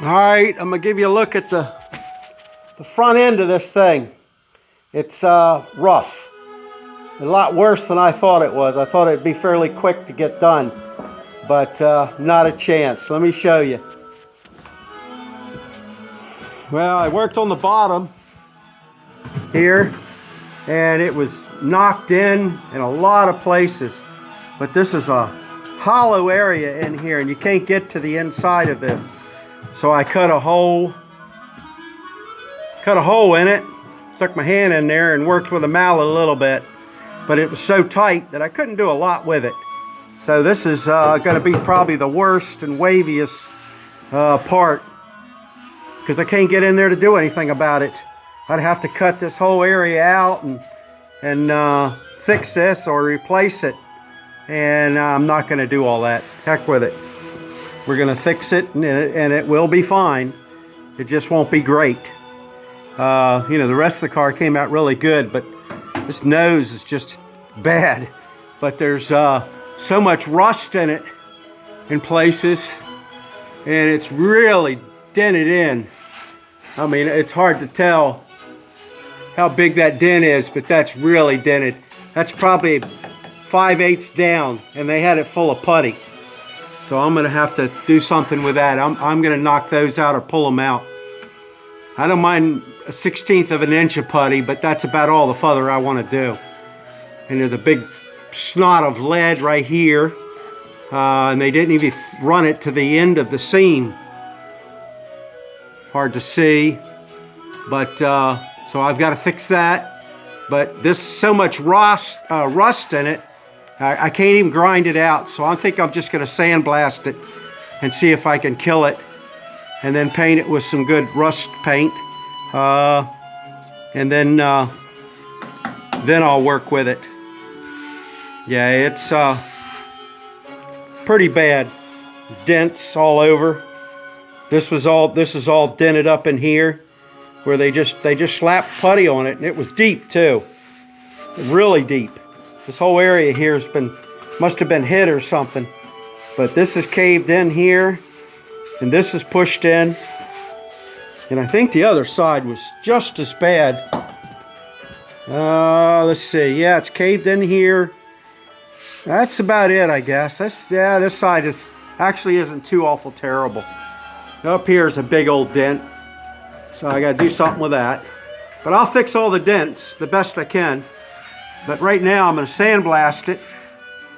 All right, I'm gonna give you a look at the front end of this thing. It's rough, a lot worse than I thought it was. I thought it'd be fairly quick to get done, but not a chance. Let me show you. Well, I worked on the bottom here, and it was knocked in a lot of places, but this is a hollow area in here, and you can't get to the inside of this. So I cut a hole in it, stuck my hand in there and worked with a mallet a little bit, but it was so tight that I couldn't do a lot with it. So this is going to be probably the worst and waviest part, because I can't get in there to do anything about it. I'd have to cut this whole area out and fix this or replace it, and I'm not going to do all that. Heck with it. We're going to fix it, and it will be fine. It just won't be great. You know, the rest of the car came out really good, but this nose is just bad. But there's so much rust in it in places, and it's really dented in. I mean, it's hard to tell how big that dent is, but that's really dented. That's probably 5/8 down, and they had it full of putty. So I'm gonna have to do something with that. I'm gonna knock those out or pull them out. I don't mind a 1/16 of an inch of putty, but that's about all the further I want to do. And there's a big snot of lead right here, and they didn't even run it to the end of the seam. Hard to see, but so I've got to fix that. But there's so much rust in it, I can't even grind it out. So I think I'm just going to sandblast it and see if I can kill it, and then paint it with some good rust paint, and then I'll work with it. Yeah, it's pretty bad. Dents all over. This is all dented up in here, where they just slapped putty on it, and it was deep too, really deep. This whole area here must have been hit or something. But this is caved in here, and this is pushed in. And I think the other side was just as bad. Let's see. Yeah, it's caved in here. That's about it, I guess. This side actually isn't too awful terrible. Up here is a big old dent, so I gotta do something with that. But I'll fix all the dents the best I can. But right now I'm gonna sandblast it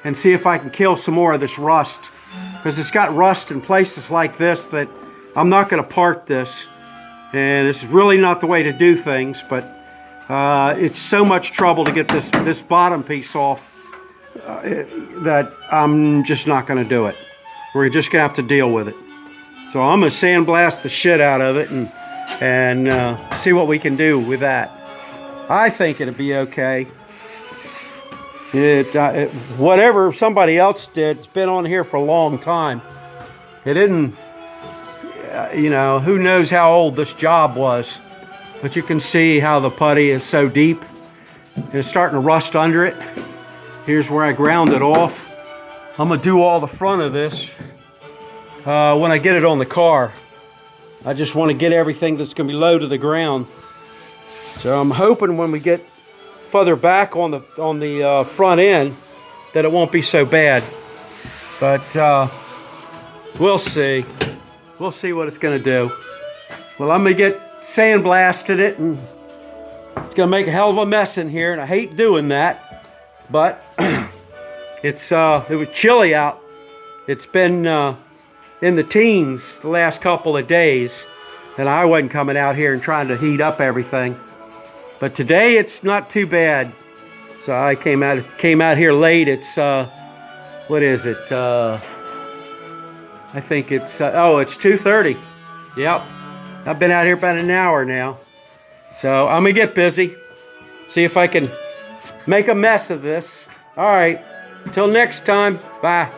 and see if I can kill some more of this rust, because it's got rust in places like this that I'm not gonna part this. And it's really not the way to do things, but it's so much trouble to get this bottom piece off that I'm just not gonna do it. We're just gonna have to deal with it. So I'm gonna sandblast the shit out of it and see what we can do with that. I think it'll be okay. Whatever somebody else did, it's been on here for a long time. It didn't, you know, who knows how old this job was, but you can see how the putty is so deep, and it's starting to rust under it. Here's where I ground it off. I'm gonna do all the front of this when I get it on the car. I just want to get everything that's gonna be low to the ground. So I'm hoping when we get further back on the front end that it won't be so bad, but we'll see. We'll see what it's gonna do. Well, I'm gonna get sandblasted it, and it's gonna make a hell of a mess in here, and I hate doing that, but it was chilly out. It's been in the teens the last couple of days, and I wasn't coming out here and trying to heat up everything. But today it's not too bad. So I came out here late. It's what is it? I think it's it's 2:30. Yep. I've been out here about an hour now. So I'm gonna get busy. See if I can make a mess of this. All right. Till next time. Bye.